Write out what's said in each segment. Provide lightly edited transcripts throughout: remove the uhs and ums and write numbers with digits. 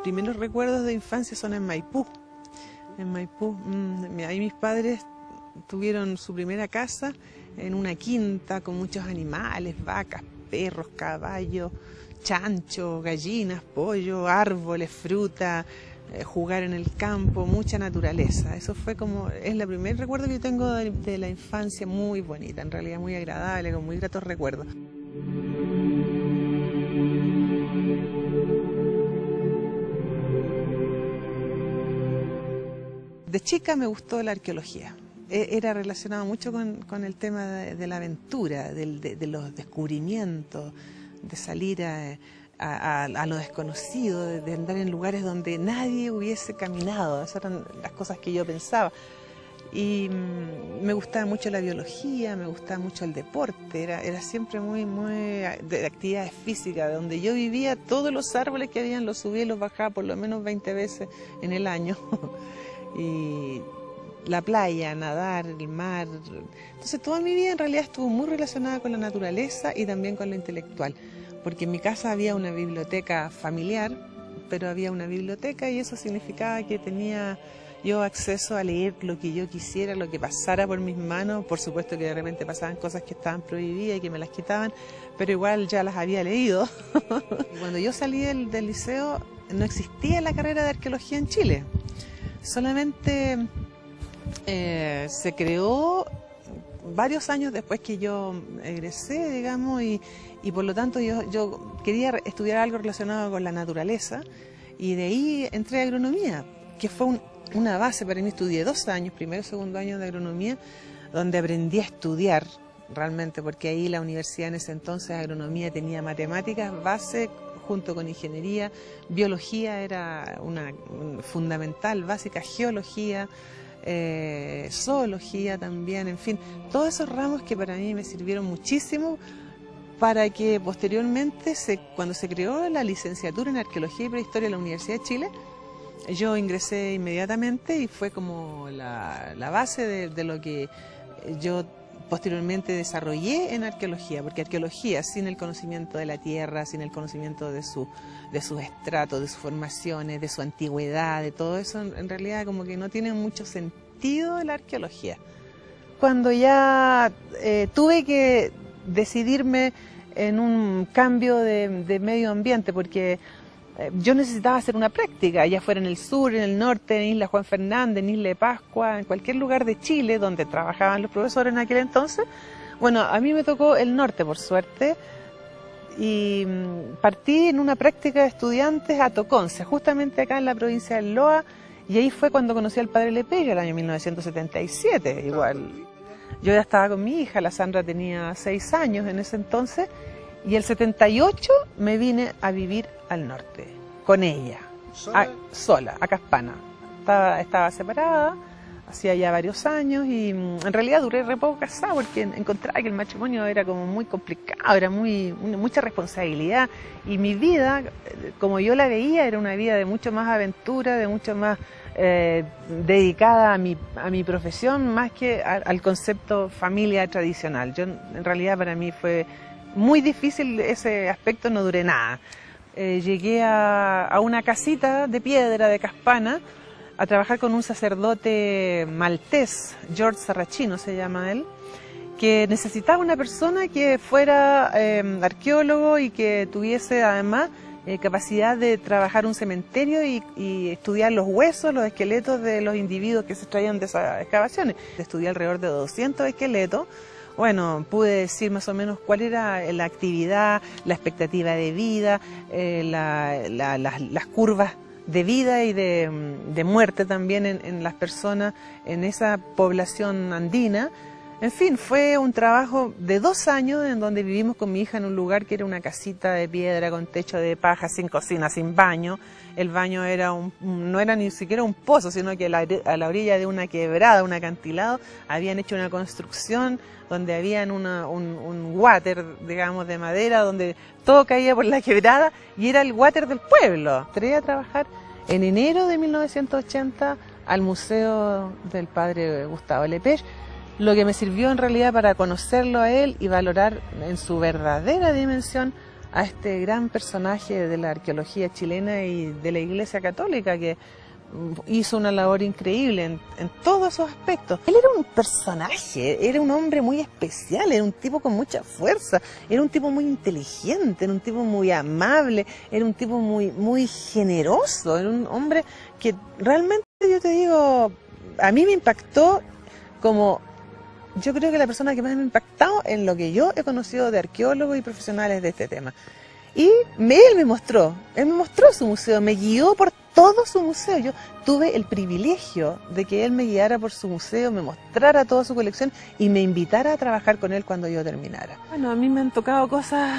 primeros recuerdos de infancia son en Maipú. En Maipú, ahí mis padres tuvieron su primera casa en una quinta con muchos animales, vacas, perros, caballos, chanchos, gallinas, pollo, árboles, fruta, jugar en el campo, mucha naturaleza. Eso fue como, es el primer recuerdo que yo tengo de la infancia, muy bonita, en realidad muy agradable, con muy gratos recuerdos. De chica me gustó la arqueología. Era relacionado mucho con el tema de la aventura, de los descubrimientos, de salir a lo desconocido, de andar en lugares donde nadie hubiese caminado. Esas eran las cosas que yo pensaba. Y me gustaba mucho la biología, me gustaba mucho el deporte, era siempre muy de actividades físicas. Donde yo vivía, todos los árboles que habían los subía y los bajaba por lo menos 20 veces en el año. Y la playa, nadar, el mar. Entonces toda mi vida en realidad estuvo muy relacionada con la naturaleza y también con lo intelectual, porque en mi casa había una biblioteca familiar, pero había una biblioteca y eso significaba que tenía yo acceso a leer lo que yo quisiera, lo que pasara por mis manos. Por supuesto que de repente pasaban cosas que estaban prohibidas y que me las quitaban, pero igual ya las había leído. Y cuando yo salí del liceo no existía la carrera de arqueología en Chile. Solamente se creó varios años después que yo egresé, digamos, y por lo tanto yo quería estudiar algo relacionado con la naturaleza, y de ahí entré a agronomía, que fue una base para mí. Estudié 2 años, primero y segundo año de agronomía, donde aprendí a estudiar realmente, porque ahí la universidad en ese entonces, agronomía, tenía matemáticas base junto con ingeniería, biología era una fundamental, básica, geología, zoología también, en fin, todos esos ramos que para mí me sirvieron muchísimo para que posteriormente, cuando se creó la licenciatura en Arqueología y Prehistoria en la Universidad de Chile, yo ingresé inmediatamente y fue como la base de lo que yo posteriormente desarrollé en arqueología, porque arqueología sin el conocimiento de la tierra, sin el conocimiento de sus estratos, de sus formaciones, de su antigüedad, de todo eso, en realidad como que no tiene mucho sentido la arqueología. Cuando ya tuve que decidirme en un cambio de medio ambiente, porque yo necesitaba hacer una práctica, ya fuera en el sur, en el norte, en Isla Juan Fernández, en Isla de Pascua, en cualquier lugar de Chile donde trabajaban los profesores en aquel entonces. Bueno, a mí me tocó el norte, por suerte, y partí en una práctica de estudiantes a Toconce, justamente acá en la provincia del Loa, y ahí fue cuando conocí al padre Lepella, el año 1977, igual. Yo ya estaba con mi hija, la Sandra tenía 6 años en ese entonces, y el 78 me vine a vivir al norte, con ella, sola, a Caspana. Estaba separada, hacía ya varios años, y en realidad duré re poco casada porque encontraba que el matrimonio era como muy complicado, era mucha responsabilidad, y mi vida, como yo la veía, era una vida de mucho más aventura, de mucho más dedicada a mi profesión, más que al concepto familia tradicional. En realidad para mí fue muy difícil ese aspecto, no duré nada. Llegué a una casita de piedra de Caspana a trabajar con un sacerdote maltés, George Sarrachino se llama él, que necesitaba una persona que fuera arqueólogo y que tuviese además capacidad de trabajar un cementerio y estudiar los huesos, los esqueletos de los individuos que se extraían de esas excavaciones. Estudié alrededor de 200 esqueletos. Bueno, pude decir más o menos cuál era la actividad, la expectativa de vida, las curvas de vida y de muerte también en las personas en esa población andina. En fin, fue un trabajo de 2 años en donde vivimos con mi hija en un lugar que era una casita de piedra con techo de paja, sin cocina, sin baño. El baño no era ni siquiera un pozo, sino que a la orilla de una quebrada, un acantilado, habían hecho una construcción donde habían un water, digamos, de madera, donde todo caía por la quebrada y era el water del pueblo. Entré a trabajar en enero de 1980 al Museo del Padre Gustavo Lepella, lo que me sirvió en realidad para conocerlo a él y valorar en su verdadera dimensión a este gran personaje de la arqueología chilena y de la Iglesia Católica que hizo una labor increíble en todos esos aspectos. Él era un personaje, era un hombre muy especial, era un tipo con mucha fuerza, era un tipo muy inteligente, era un tipo muy amable, era un tipo muy generoso, era un hombre que realmente, yo te digo, a mí me impactó como, yo creo que la persona que más me ha impactado en lo que yo he conocido de arqueólogos y profesionales de este tema. Y él me mostró su museo, me guió por todo su museo. Yo tuve el privilegio de que él me guiara por su museo, me mostrara toda su colección y me invitara a trabajar con él cuando yo terminara. Bueno, a mí me han tocado cosas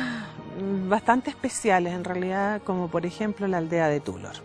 bastante especiales en realidad, como por ejemplo la aldea de Tulor.